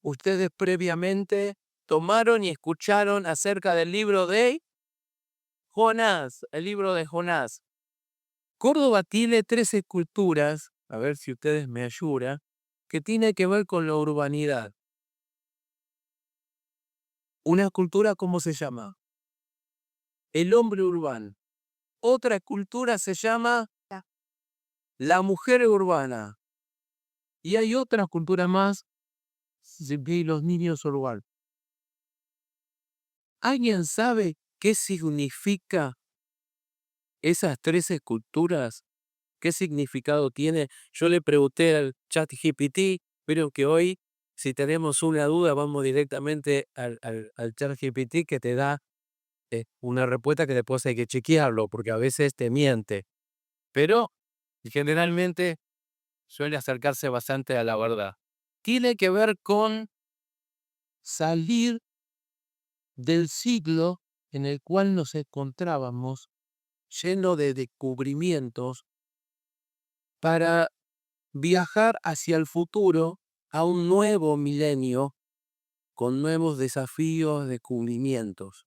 ustedes previamente tomaron y escucharon acerca del libro de Jonás, el libro de Jonás. Córdoba tiene 3 esculturas, a ver si ustedes me ayudan, que tiene que ver con la urbanidad. Una escultura, ¿cómo se llama? El hombre urbano. Otra escultura se llama la mujer urbana. Y hay otra escultura más, los niños urbanos. ¿Alguien sabe qué significa esas 3 esculturas? ¿Qué significado tiene? Yo le pregunté al ChatGPT, pero que hoy, si tenemos una duda, vamos directamente al ChatGPT que te da una respuesta que después hay que chequearlo, porque a veces te miente. Pero generalmente suele acercarse bastante a la verdad. Tiene que ver con salir del siglo en el cual nos encontrábamos, lleno de descubrimientos, para viajar hacia el futuro a un nuevo milenio con nuevos desafíos, descubrimientos.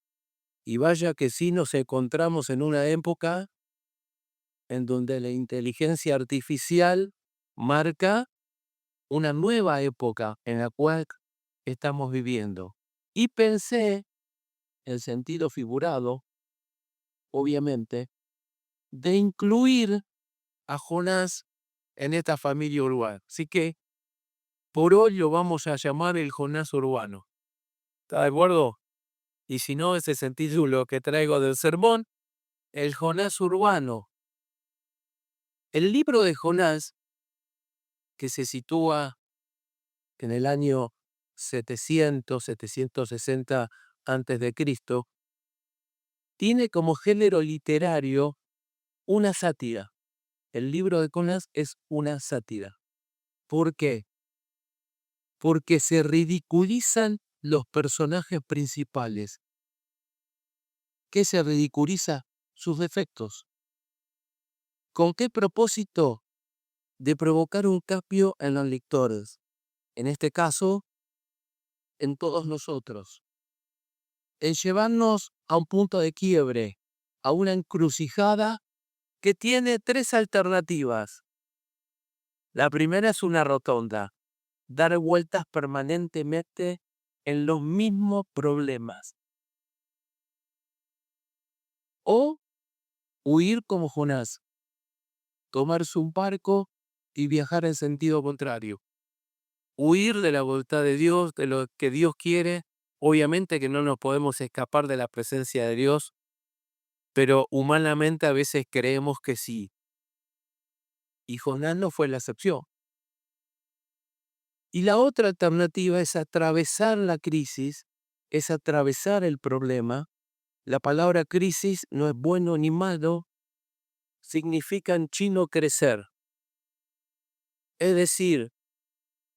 Y vaya que sí nos encontramos en una época en donde la inteligencia artificial marca una nueva época en la cual estamos viviendo. Y pensé, en sentido figurado, obviamente, de incluir a Jonás en esta familia urbana. Así que por hoy lo vamos a llamar el Jonás urbano. ¿Está de acuerdo? Y si no, ese es el título que traigo del sermón, el Jonás urbano. El libro de Jonás, que se sitúa en el año 760 antes de Cristo, tiene como género literario una sátira. El libro de Jonás es una sátira. ¿Por qué? Porque se ridiculizan los personajes principales. ¿Qué se ridiculiza? Sus defectos. ¿Con qué propósito? De provocar un cambio en los lectores. En este caso, en todos nosotros. En llevarnos a un punto de quiebre, a una encrucijada que tiene 3 alternativas. La primera es una rotonda, dar vueltas permanentemente en los mismos problemas. O huir como Jonás, tomarse un barco y viajar en sentido contrario. Huir de la voluntad de Dios, de lo que Dios quiere. Obviamente que no nos podemos escapar de la presencia de Dios, pero humanamente a veces creemos que sí. Y Jonás no fue la excepción. Y la otra alternativa es atravesar la crisis, es atravesar el problema. La palabra crisis no es bueno ni malo, significa en chino crecer. Es decir,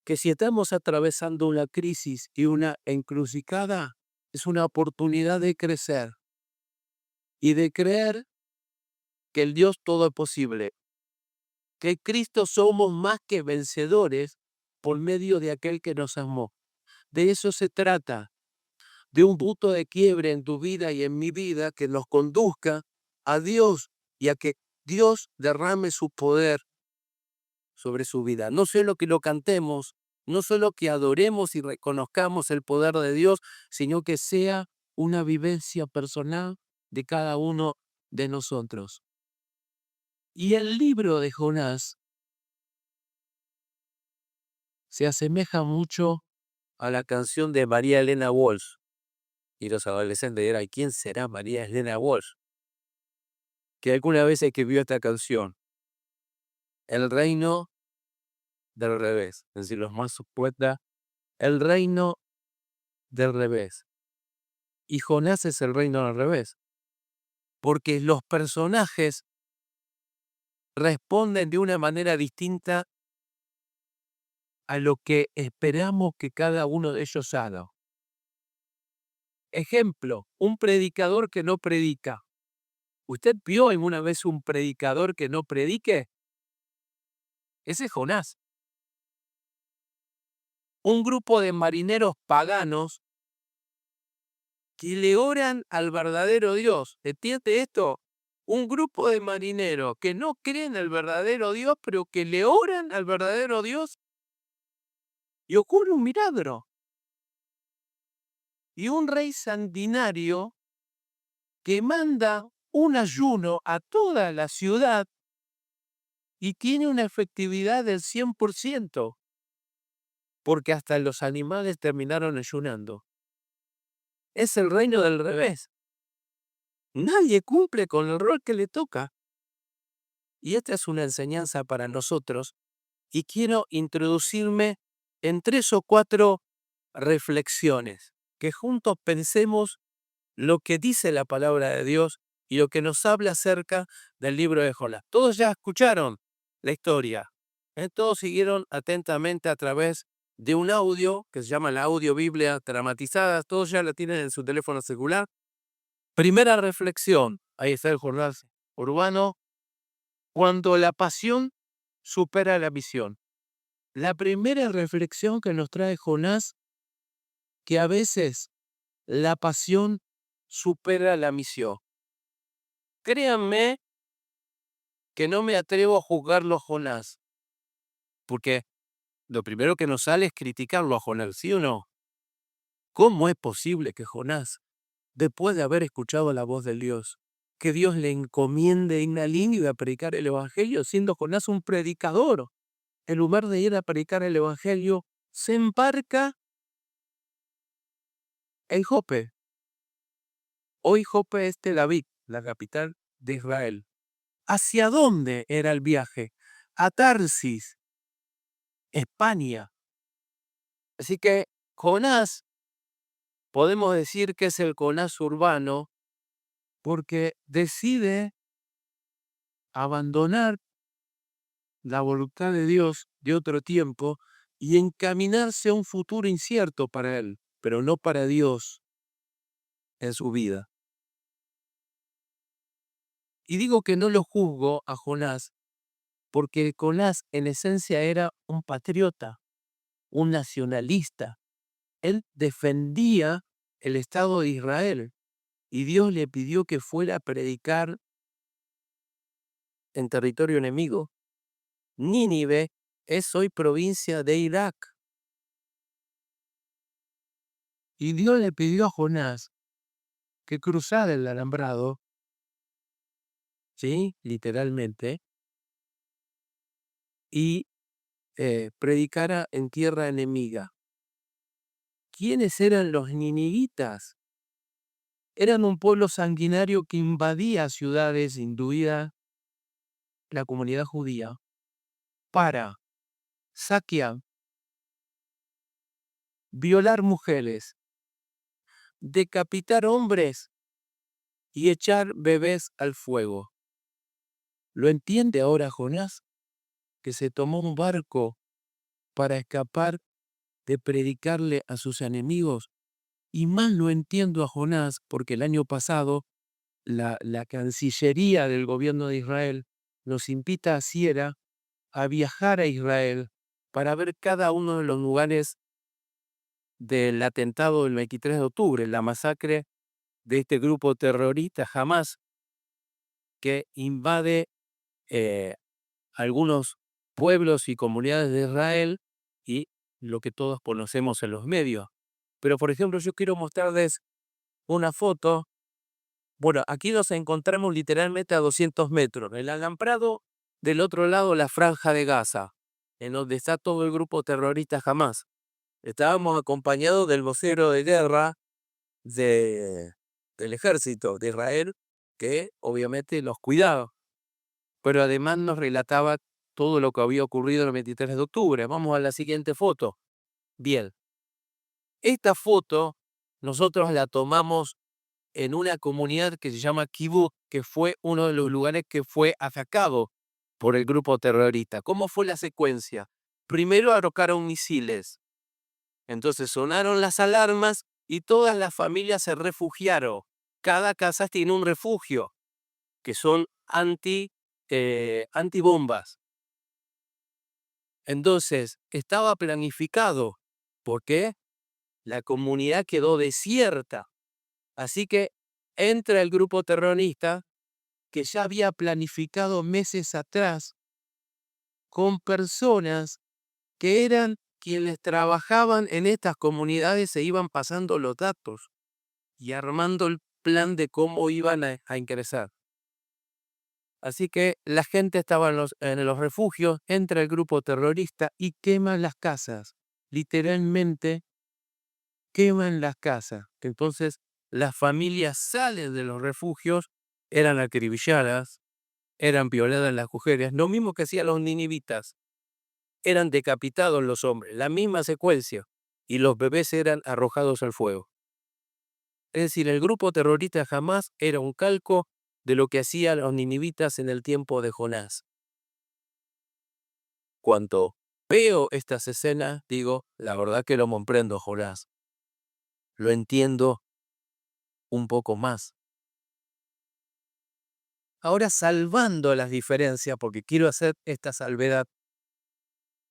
que si estamos atravesando una crisis y una encrucijada, es una oportunidad de crecer y de creer que el Dios todo es posible, que en Cristo somos más que vencedores por medio de aquel que nos amó. De eso se trata, de un punto de quiebre en tu vida y en mi vida que nos conduzca a Dios y a que Dios derrame su poder sobre su vida. No solo que lo cantemos, no solo que adoremos y reconozcamos el poder de Dios, sino que sea una vivencia personal de cada uno de nosotros. Y el libro de Jonás se asemeja mucho a la canción de María Elena Walsh. Y los adolescentes dirán, ¿quién será María Elena Walsh? Que alguna vez escribió esta canción. El reino del revés. Es decir, los más poetas, el reino del revés. Y Jonás es el reino del revés. Porque los personajes responden de una manera distinta a lo que esperamos que cada uno de ellos haga. Ejemplo, un predicador que no predica. ¿Usted vio alguna vez un predicador que no predique? Ese es Jonás. un grupo de marineros paganos que le oran al verdadero Dios. ¿Entiende esto? Un grupo de marineros que no creen en el verdadero Dios, pero que le oran al verdadero Dios, y ocurre un milagro. Y un rey sanguinario que manda un ayuno a toda la ciudad y tiene una efectividad del 100%, porque hasta los animales terminaron ayunando. Es el reino del revés. Nadie cumple con el rol que le toca. Y esta es una enseñanza para nosotros, y quiero introducirme en 3 o 4 reflexiones, que juntos pensemos lo que dice la palabra de Dios y lo que nos habla acerca del libro de Jonás. Todos ya escucharon la historia, todos siguieron atentamente a través de un audio que se llama la audio Biblia dramatizada, todos ya la tienen en su teléfono celular. Primera reflexión, ahí está el Jonás urbano, cuando la pasión supera la visión. La primera reflexión que nos trae Jonás, que a veces la pasión supera la misión. Créanme que no me atrevo a juzgarlo a Jonás, porque lo primero que nos sale es criticarlo a Jonás, ¿sí o no? ¿Cómo es posible que Jonás, después de haber escuchado la voz de Dios, que Dios le encomiende en Nínive a predicar el Evangelio, siendo Jonás un predicador, en lugar de ir a predicar el Evangelio, se embarca en Jope? Hoy Jope es Tel Aviv, la capital de Israel. ¿Hacia dónde era el viaje? A Tarsis, España. Así que Jonás, podemos decir que es el Jonás urbano, porque decide abandonar la voluntad de Dios de otro tiempo y encaminarse a un futuro incierto para él, pero no para Dios en su vida. Y digo que no lo juzgo a Jonás, porque Jonás en esencia era un patriota, un nacionalista. Él defendía el Estado de Israel y Dios le pidió que fuera a predicar en territorio enemigo. Nínive es hoy provincia de Irak. Y Dios le pidió a Jonás que cruzara el alambrado, ¿sí? Literalmente, y predicara en tierra enemiga. ¿Quiénes eran los ninivitas? Eran un pueblo sanguinario que invadía ciudades, incluida la comunidad judía, para saquear, violar mujeres, decapitar hombres y echar bebés al fuego. ¿Lo entiende ahora Jonás? Que se tomó un barco para escapar de predicarle a sus enemigos. Y más lo entiendo a Jonás porque el año pasado la Cancillería del gobierno de Israel nos invita a Siera a viajar a Israel para ver cada uno de los lugares del atentado del 23 de octubre, la masacre de este grupo terrorista Hamas, que invade algunos pueblos y comunidades de Israel y lo que todos conocemos en los medios. Pero, por ejemplo, yo quiero mostrarles una foto. Bueno, aquí nos encontramos literalmente a 200 metros. El alambrado, del otro lado la franja de Gaza, en donde está todo el grupo terrorista Hamas. Estábamos acompañados del vocero de guerra del ejército de Israel, que obviamente los cuidaba, pero además nos relataba todo lo que había ocurrido el 23 de octubre. Vamos a la siguiente foto. Bien, esta foto nosotros la tomamos en una comunidad que se llama Kibbutz, que fue uno de los lugares que fue atacado por el grupo terrorista. ¿Cómo fue la secuencia? Primero arrojaron misiles, entonces sonaron las alarmas y todas las familias se refugiaron. Cada casa tiene un refugio, que son antibombas. Entonces, estaba planificado ¿Por qué? La comunidad quedó desierta. Así que entra el grupo terrorista que ya había planificado meses atrás con personas que eran quienes trabajaban en estas comunidades, se iban pasando los datos y armando el plan de cómo iban a ingresar. Así que la gente estaba en los refugios, entra el grupo terrorista y queman las casas. Literalmente queman las casas. Entonces las familias salen de los refugios, eran acribilladas, eran violadas las mujeres, lo mismo que hacían los ninivitas. Eran decapitados los hombres, la misma secuencia, y los bebés eran arrojados al fuego. Es decir, el grupo terrorista jamás era un calco de lo que hacían los ninivitas en el tiempo de Jonás. Cuando veo estas escenas, digo, la verdad que lo comprendo, Jonás. Lo entiendo un poco más. Ahora, salvando las diferencias, porque quiero hacer esta salvedad,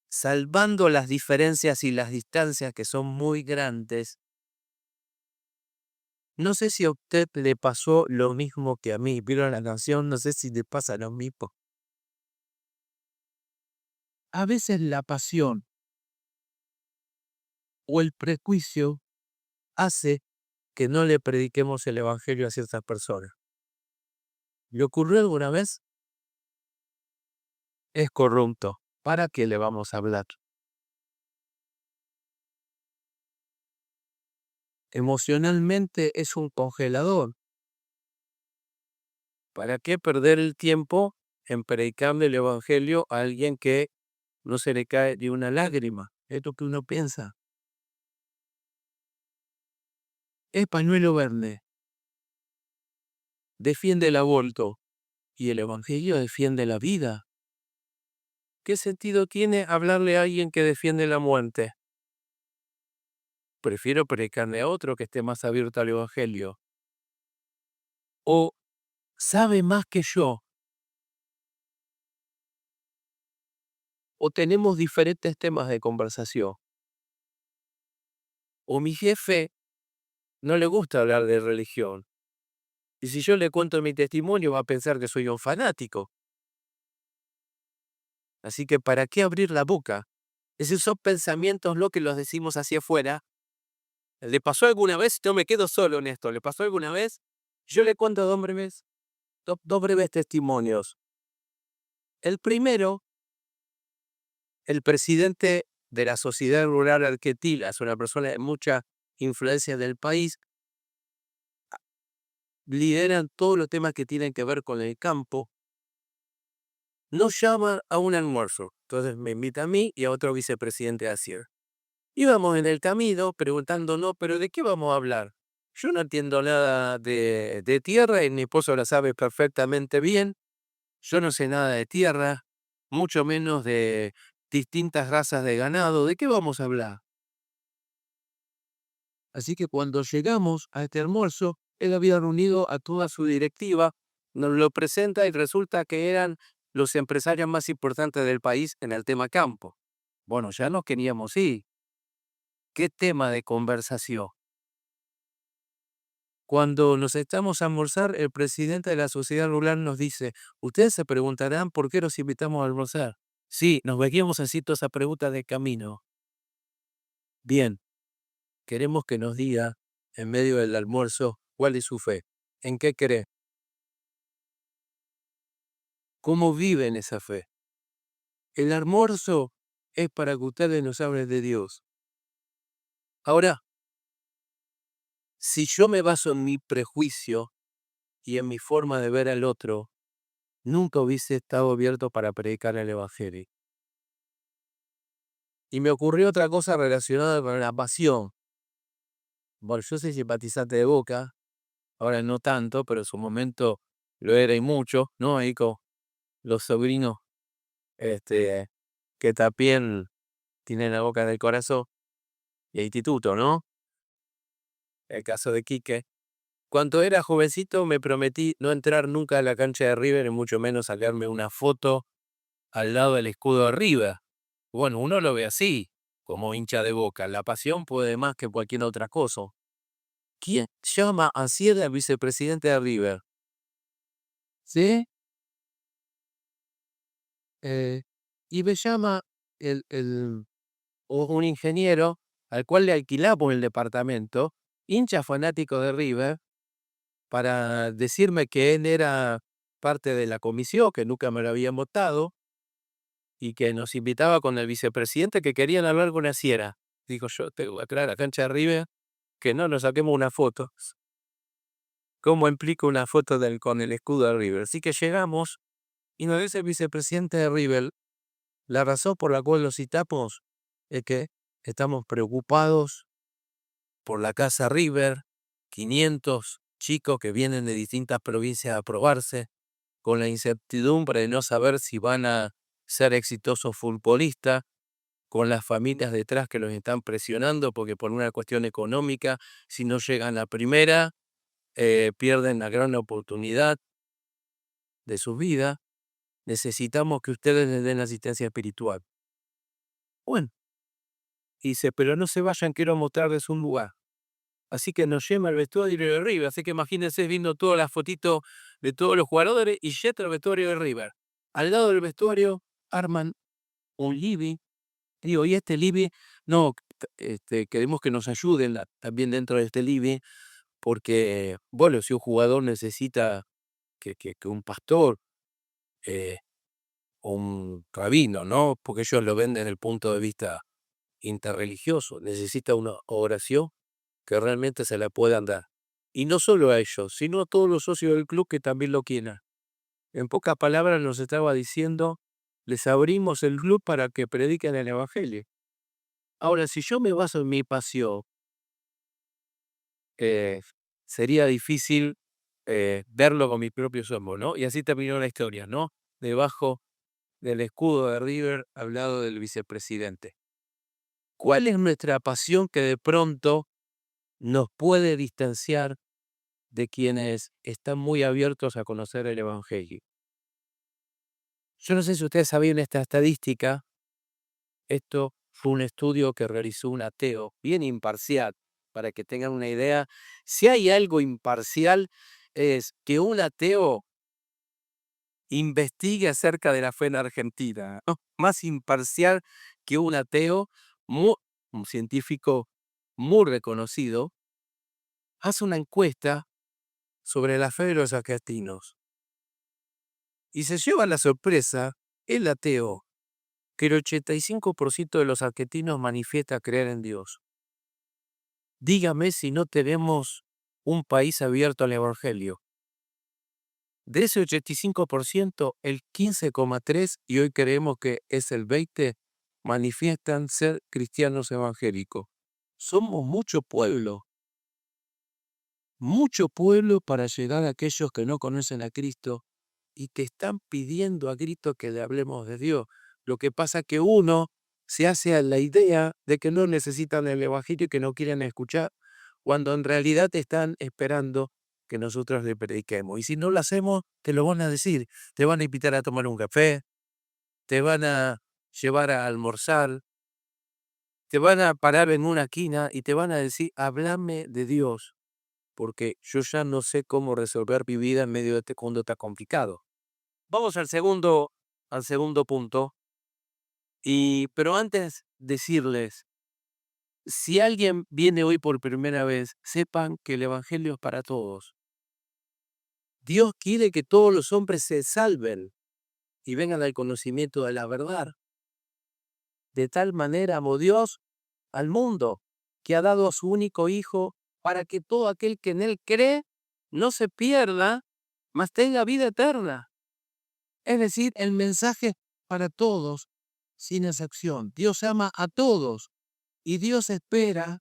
salvando las diferencias y las distancias que son muy grandes, no sé si a usted le pasó lo mismo que a mí. ¿Vieron la canción? No sé si le pasa lo mismo. A veces la pasión o el prejuicio hace que no le prediquemos el evangelio a ciertas personas. ¿Le ocurrió alguna vez? Es corrupto. ¿Para qué le vamos a hablar? Emocionalmente es un congelador. ¿Para qué perder el tiempo en predicarle el evangelio a alguien que no se le cae ni una lágrima? Es lo que uno piensa. Es pañuelo verde. Defiende el aborto y el evangelio defiende la vida. ¿Qué sentido tiene hablarle a alguien que defiende la muerte? Prefiero predicarle a otro que esté más abierto al evangelio. O sabe más que yo. O tenemos diferentes temas de conversación. O mi jefe no le gusta hablar de religión. Y si yo le cuento mi testimonio va a pensar que soy un fanático. Así que ¿para qué abrir la boca? Esos son pensamientos lo que los decimos hacia afuera. ¿Le pasó alguna vez? Yo me quedo solo en esto. ¿Le pasó alguna vez? Yo le cuento dos breves testimonios. El primero, el presidente de la Sociedad Rural Argentina, es una persona de mucha influencia del país, lideran todos los temas que tienen que ver con el campo, nos llama a un almuerzo. Entonces me invita a mí y a otro vicepresidente de ASIER. Íbamos en el camino preguntándonos, ¿pero de qué vamos a hablar? Yo no entiendo nada de tierra y mi esposo la sabe perfectamente bien. Yo no sé nada de tierra, mucho menos de distintas razas de ganado. ¿De qué vamos a hablar? Así que cuando llegamos a este almuerzo, él había reunido a toda su directiva, nos lo presenta y resulta que eran los empresarios más importantes del país en el tema campo. Bueno, ya nos queríamos ir. ¿Qué tema de conversación? Cuando nos estamos a almorzar, el presidente de la sociedad rural nos dice, ustedes se preguntarán por qué los invitamos a almorzar. Sí, nos veíamos así toda esa pregunta de camino. Bien, queremos que nos diga, en medio del almuerzo, cuál es su fe, en qué cree, cómo vive en esa fe. El almuerzo es para que ustedes nos hablen de Dios. Ahora, si yo me baso en mi prejuicio y en mi forma de ver al otro, nunca hubiese estado abierto para predicar el Evangelio. Y me ocurrió otra cosa relacionada con la pasión. Bueno, yo soy simpatizante de Boca, ahora no tanto, pero en su momento lo era y mucho, ¿no? Ahí con los sobrinos, que también tienen la Boca del corazón, y el instituto, ¿no? El caso de Quique. Cuando era jovencito me prometí no entrar nunca a la cancha de River y mucho menos sacarme una foto al lado del escudo de River. Bueno, uno lo ve así. como hincha de Boca. La pasión puede más que cualquier otra cosa. ¿Quién llama así al vicepresidente de River? ¿Sí? Y me llama un ingeniero al cual le alquilamos el departamento, hincha fanático de River, para decirme que él era parte de la comisión, que nunca me lo habían votado, y que nos invitaba con el vicepresidente, que querían hablar con la Sierra. Digo, yo tengo que aclarar a la cancha de River que no nos saquemos una foto. ¿Cómo implica una foto con el escudo de River? Así que llegamos y nos dice el vicepresidente de River, la razón por la cual lo citamos es que estamos preocupados por la Casa River, 500 chicos que vienen de distintas provincias a probarse, con la incertidumbre de no saber si van a ser exitosos futbolistas, con las familias detrás que los están presionando, porque por una cuestión económica, si no llegan a primera, pierden la gran oportunidad de su vida. Necesitamos que ustedes les den asistencia espiritual. Bueno, dice, pero no se vayan, quiero mostrarles un lugar. Así que nos lleva al vestuario de River. Así que imagínense viendo todas las fotitos de todos los jugadores y yendo al vestuario de River. Al lado del vestuario arman un living. Digo, y este living, no, queremos que nos ayuden también dentro de este living, porque, bueno, si un jugador necesita que un pastor o un rabino, ¿no? Porque ellos lo ven desde el punto de vista interreligioso, necesita una oración que realmente se la puedan dar. Y no solo a ellos, sino a todos los socios del club que también lo quieran. En pocas palabras nos estaba diciendo, les abrimos el club para que prediquen el evangelio. Ahora, si yo me baso en mi pasión, eh, sería difícil verlo con mis propios ojos, ¿no? Y así terminó la historia, ¿no? Debajo del escudo de River, al lado del vicepresidente. ¿Cuál es nuestra pasión que de pronto nos puede distanciar de quienes están muy abiertos a conocer el evangelio? Yo no sé si ustedes sabían esta estadística. Esto fue un estudio que realizó un ateo, bien imparcial, para que tengan una idea. Si hay algo imparcial, es que un ateo investigue acerca de la fe en Argentina, ¿no? Más imparcial que un ateo, un científico muy reconocido, hace una encuesta sobre la fe de los argentinos. Y se lleva la sorpresa, el ateo, que el 85% de los argentinos manifiesta creer en Dios. Dígame si no tenemos un país abierto al evangelio. De ese 85%, el 15,3%, y hoy creemos que es el 20%, manifiestan ser cristianos evangélicos. Somos mucho pueblo para llegar a aquellos que no conocen a Cristo y que están pidiendo a Cristo que le hablemos de Dios. Lo que pasa es que uno se hace a la idea de que no necesitan el evangelio y que no quieren escuchar, cuando en realidad están esperando que nosotros le prediquemos. Y si no lo hacemos, te lo van a decir. Te van a invitar a tomar un café, te van a llevar a almorzar, te van a parar en una esquina y te van a decir, háblame de Dios, porque yo ya no sé cómo resolver mi vida en medio de este mundo tan complicado. Vamos al segundo punto. Pero antes decirles, si alguien viene hoy por primera vez, sepan que el evangelio es para todos. Dios quiere que todos los hombres se salven y vengan al conocimiento de la verdad. De tal manera amó Dios al mundo, que ha dado a su único Hijo, para que todo aquel que en él cree no se pierda, mas tenga vida eterna. Es decir, el mensaje para todos, sin excepción. Dios ama a todos y Dios espera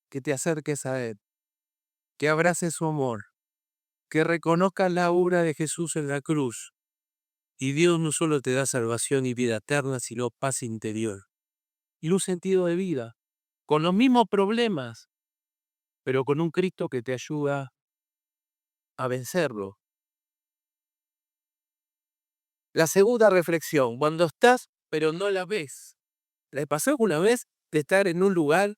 que te acerques a Él, que abraces su amor, que reconozcas la obra de Jesús en la cruz. Y Dios no solo te da salvación y vida eterna, sino paz interior y un sentido de vida, con los mismos problemas, pero con un Cristo que te ayuda a vencerlo. La segunda reflexión, cuando estás, pero no la ves. ¿Le pasó alguna vez de estar en un lugar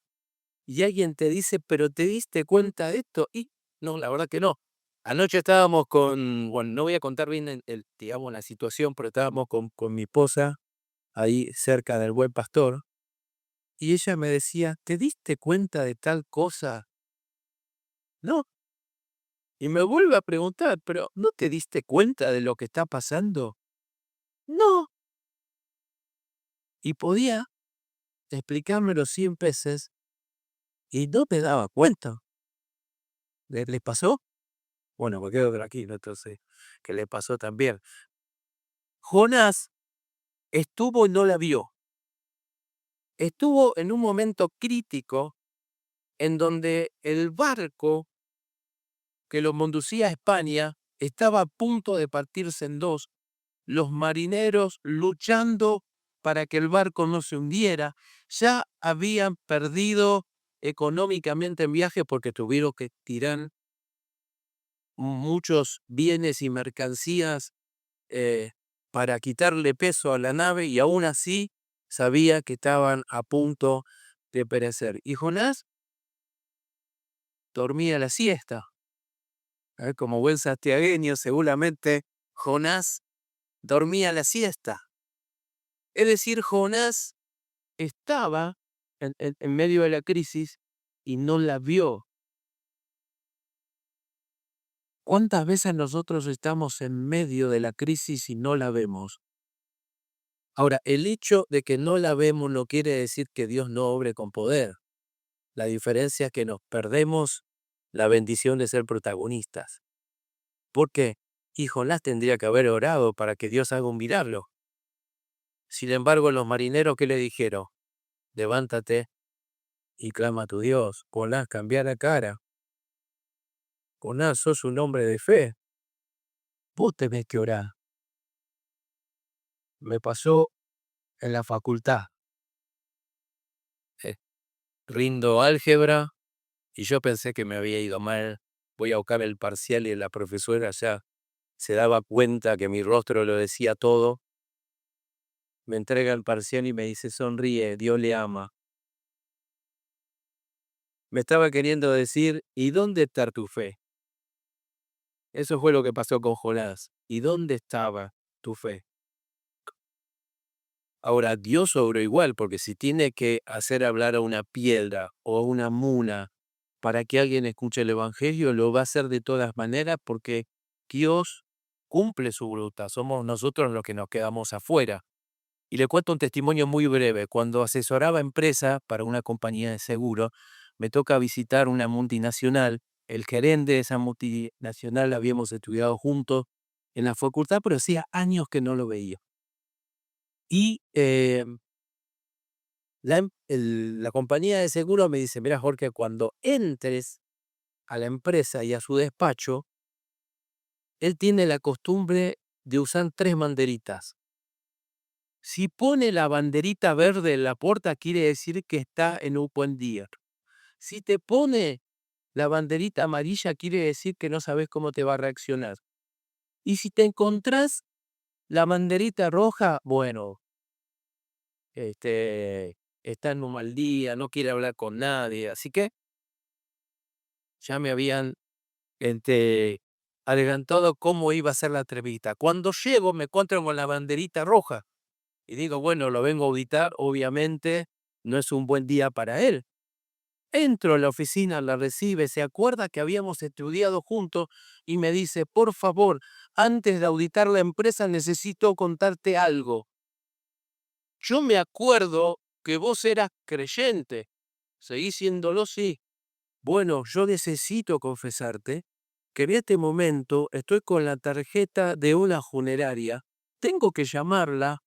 y alguien te dice, pero ¿te diste cuenta de esto? Y no, la verdad que no. Anoche estábamos bueno, no voy a contar bien digamos, la situación, pero estábamos con mi esposa ahí cerca del Buen Pastor y ella me decía, ¿te diste cuenta de tal cosa? No. Y me vuelve a preguntar, pero ¿no te diste cuenta de lo que está pasando? No. Y podía explicármelo 100 veces y no me daba cuenta. ¿Le pasó? Bueno, me quedo tranquilo, entonces, que le pasó también. Jonás estuvo y no la vio. Estuvo en un momento crítico en donde el barco que lo conducía a España estaba a punto de partirse en dos, los marineros luchando para que el barco no se hundiera, ya habían perdido económicamente en viaje porque tuvieron que tirar muchos bienes y mercancías para quitarle peso a la nave y aún así sabía que estaban a punto de perecer. Y Jonás dormía la siesta. Como buen santiagueño, seguramente Jonás dormía la siesta. Es decir, Jonás estaba en medio de la crisis y no la vio. ¿Cuántas veces nosotros estamos en medio de la crisis y no la vemos? Ahora, el hecho de que no la vemos no quiere decir que Dios no obre con poder. La diferencia es que nos perdemos la bendición de ser protagonistas. ¿Por qué? Y Jonás tendría que haber orado para que Dios haga un milagro. Sin embargo, los marineros, ¿qué le dijeron? Levántate y clama a tu Dios. Jonás, cambia la cara. Jonás, sos un hombre de fe. Vos tenés que orar. Me pasó en la facultad. Rindo álgebra y yo pensé que me había ido mal. Voy a buscar el parcial y la profesora ya se daba cuenta que mi rostro lo decía todo. Me entrega el parcial y me dice, sonríe, Dios le ama. Me estaba queriendo decir, ¿y dónde está tu fe? Eso fue lo que pasó con Jonás. ¿Y dónde estaba tu fe? Ahora, Dios obró igual, porque si tiene que hacer hablar a una piedra o a una mula para que alguien escuche el Evangelio, lo va a hacer de todas maneras porque Dios cumple su voluntad. Somos nosotros los que nos quedamos afuera. Y le cuento un testimonio muy breve. Cuando asesoraba empresa para una compañía de seguro, me toca visitar una multinacional. El gerente de esa multinacional habíamos estudiado juntos en la facultad, pero hacía años que no lo veía. Y la compañía de seguro me dice, mira Jorge, cuando entres a la empresa y a su despacho, él tiene la costumbre de usar 3 banderitas. Si pone la banderita verde en la puerta, quiere decir que está en un buen día. Si te pone la banderita amarilla, quiere decir que no sabes cómo te va a reaccionar. Y si te encontrás la banderita roja, bueno, está en un mal día, no quiere hablar con nadie. Así que ya me habían adelantado cómo iba a ser la entrevista. Cuando llego, me encuentro con la banderita roja. Y digo, bueno, lo vengo a auditar, obviamente no es un buen día para él. Entro a la oficina, la recibe, se acuerda que habíamos estudiado juntos y me dice, por favor, antes de auditar la empresa necesito contarte algo. Yo me acuerdo que vos eras creyente. ¿Seguís siéndolo? Sí. Bueno, yo necesito confesarte que en este momento estoy con la tarjeta de una funeraria. Tengo que llamarla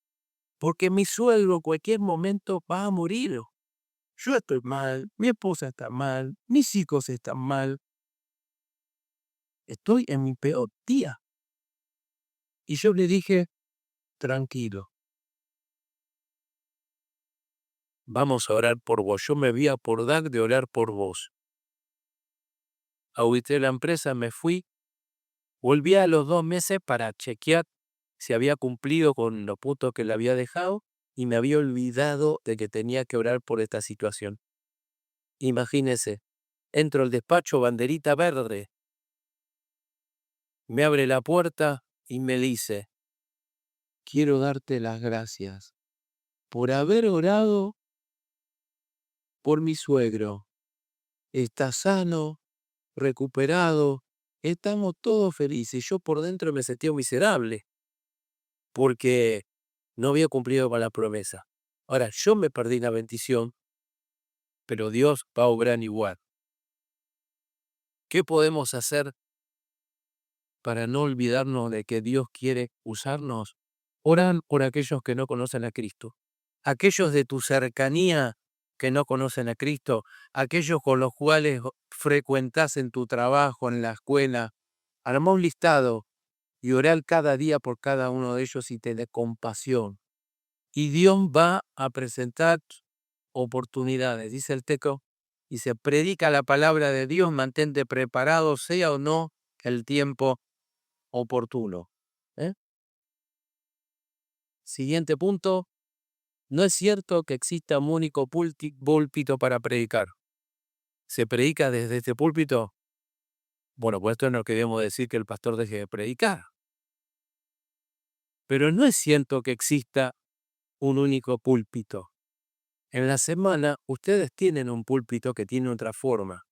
porque mi suegro en cualquier momento va a morir. Yo estoy mal, mi esposa está mal, mis hijos están mal. Estoy en mi peor día. Y yo le dije, tranquilo, vamos a orar por vos. Yo me voy a acordar de orar por vos. Audité la empresa, me fui, volví a los 2 meses para chequear si había cumplido con los puntos que le había dejado y me había olvidado de que tenía que orar por esta situación. Imagínese, entro al despacho, banderita verde, me abre la puerta y me dice: quiero darte las gracias por haber orado por mi suegro. Está sano, recuperado, estamos todos felices. Yo por dentro me sentía miserable porque no había cumplido con la promesa. Ahora, yo me perdí la bendición, pero Dios va a obrar igual. ¿Qué podemos hacer para no olvidarnos de que Dios quiere usarnos? Oran por aquellos que no conocen a Cristo. Aquellos de tu cercanía que no conocen a Cristo, aquellos con los cuales frecuentás en tu trabajo, en la escuela. Armá un listado y orar cada día por cada uno de ellos y tener compasión. Y Dios va a presentar oportunidades, dice el texto, y se predica la palabra de Dios, mantente preparado, sea o no el tiempo oportuno. Siguiente punto, no es cierto que exista un único púlpito para predicar. ¿Se predica desde este púlpito? Bueno, pues esto no queremos decir que el pastor deje de predicar. Pero no es cierto que exista un único púlpito. En la semana ustedes tienen un púlpito que tiene otra forma.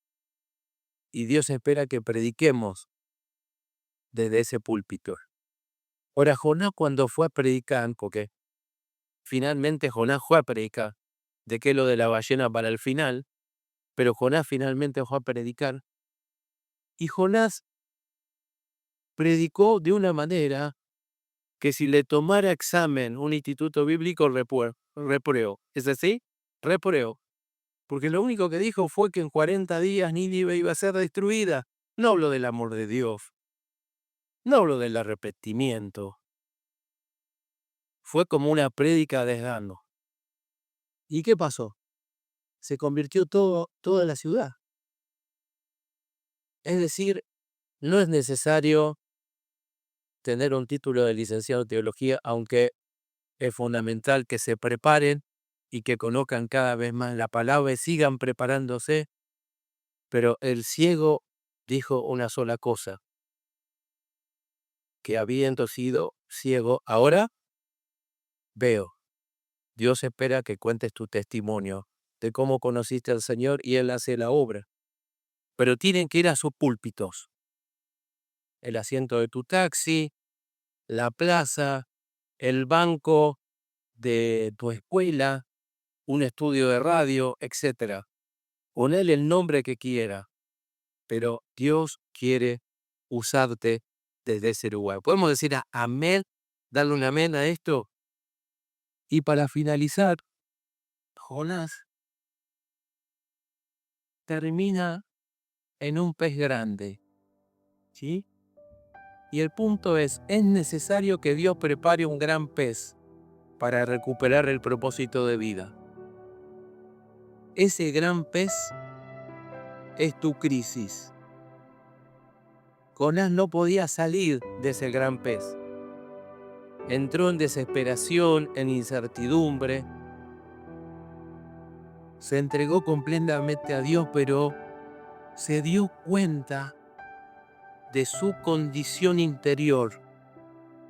Y Dios espera que prediquemos desde ese púlpito. Ahora, Jonás cuando fue a predicar, porque finalmente Jonás fue a predicar, de que lo de la ballena para el final, pero Jonás finalmente fue a predicar, y Jonás predicó de una manera que si le tomara examen un instituto bíblico, repruebo. ¿Es así? Repruebo. Porque lo único que dijo fue que en 40 días Nínive iba a ser destruida. No hablo del amor de Dios. No hablo del arrepentimiento. Fue como una prédica desgano. ¿Y qué pasó? Se convirtió toda la ciudad. Es decir, no es necesario tener un título de licenciado en teología, aunque es fundamental que se preparen y que conozcan cada vez más la palabra y sigan preparándose. Pero el ciego dijo una sola cosa, que habiendo sido ciego, ahora veo. Dios espera que cuentes tu testimonio de cómo conociste al Señor y Él hace la obra. Pero tienen que ir a sus púlpitos. El asiento de tu taxi, la plaza, el banco de tu escuela, un estudio de radio, etc. Ponele el nombre que quiera, pero Dios quiere usarte desde ese lugar. ¿Podemos decir amén? ¿Darle un amén a esto? Y para finalizar, Jonás termina en un pez grande, ¿sí? Y el punto es necesario que Dios prepare un gran pez para recuperar el propósito de vida. Ese gran pez es tu crisis. Jonás no podía salir de ese gran pez. Entró en desesperación, en incertidumbre. Se entregó completamente a Dios, pero se dio cuenta de su condición interior.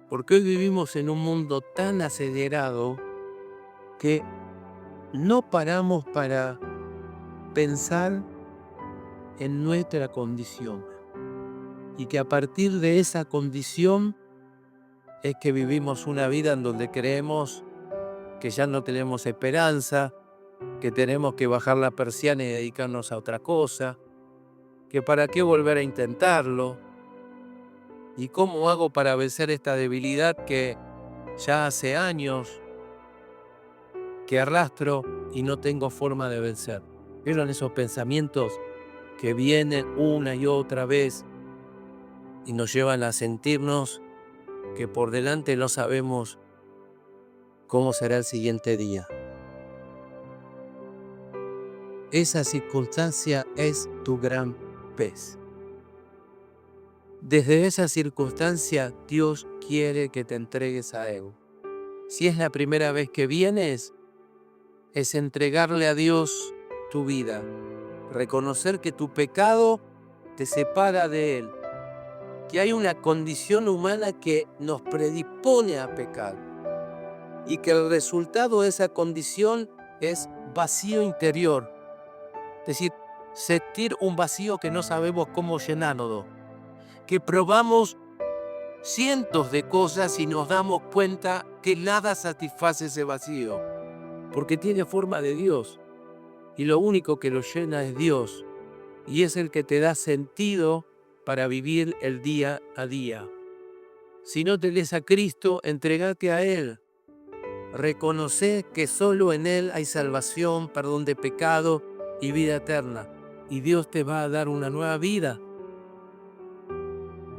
Porque hoy vivimos en un mundo tan acelerado que no paramos para pensar en nuestra condición. Y que a partir de esa condición es que vivimos una vida en donde creemos que ya no tenemos esperanza, que tenemos que bajar la persiana y dedicarnos a otra cosa, que para qué volver a intentarlo, y cómo hago para vencer esta debilidad que ya hace años que arrastro y no tengo forma de vencer. ¿Vieron esos pensamientos que vienen una y otra vez y nos llevan a sentirnos que por delante no sabemos cómo será el siguiente día? Esa circunstancia es tu gran pez. Desde esa circunstancia, Dios quiere que te entregues a Él. Si es la primera vez que vienes, es entregarle a Dios tu vida, reconocer que tu pecado te separa de Él, que hay una condición humana que nos predispone a pecar y que el resultado de esa condición es vacío interior, es decir, sentir un vacío que no sabemos cómo llenarlo, que probamos cientos de cosas y nos damos cuenta que nada satisface ese vacío, porque tiene forma de Dios y lo único que lo llena es Dios y es el que te da sentido para vivir el día a día. Si no tenés a Cristo, entregate a Él. Reconoce que solo en Él hay salvación, perdón de pecado y vida eterna, y Dios te va a dar una nueva vida.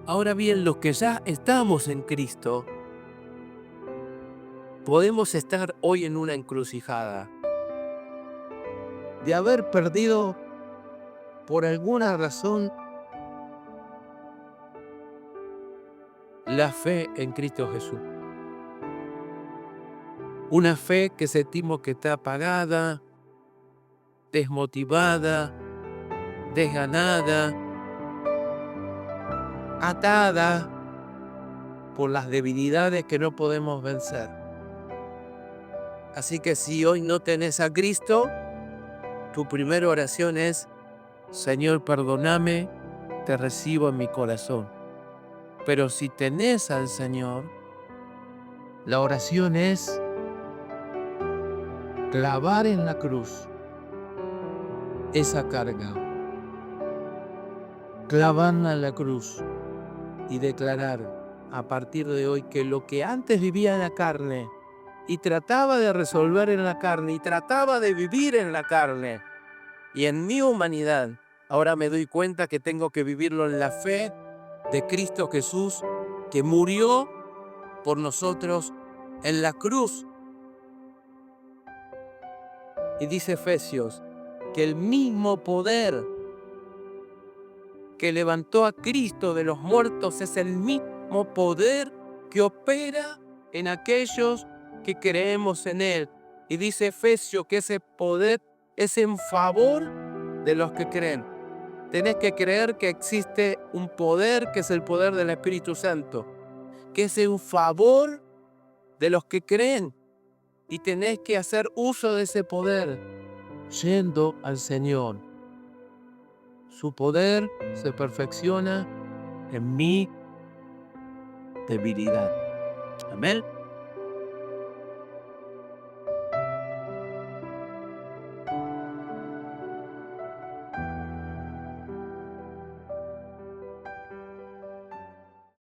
Ahora bien, los que ya estamos en Cristo, podemos estar hoy en una encrucijada de haber perdido por alguna razón la fe en Cristo Jesús. Una fe que sentimos que está apagada, desmotivada, desganada, atada por las debilidades que no podemos vencer. Así que si hoy no tenés a Cristo, tu primera oración es: Señor, perdóname, te recibo en mi corazón. Pero si tenés al Señor, la oración es clavar en la cruz esa carga, clavarla en la cruz y declarar a partir de hoy que lo que antes vivía en la carne y trataba de resolver en la carne y trataba de vivir en la carne y en mi humanidad, ahora me doy cuenta que tengo que vivirlo en la fe de Cristo Jesús, que murió por nosotros en la cruz. Y dice Efesios que el mismo poder que levantó a Cristo de los muertos es el mismo poder que opera en aquellos que creemos en Él. Y dice Efesios que ese poder es en favor de los que creen. Tenés que creer que existe un poder que es el poder del Espíritu Santo, que es en favor de los que creen. Y tenés que hacer uso de ese poder yendo al Señor. Su poder se perfecciona en mi debilidad. Amén.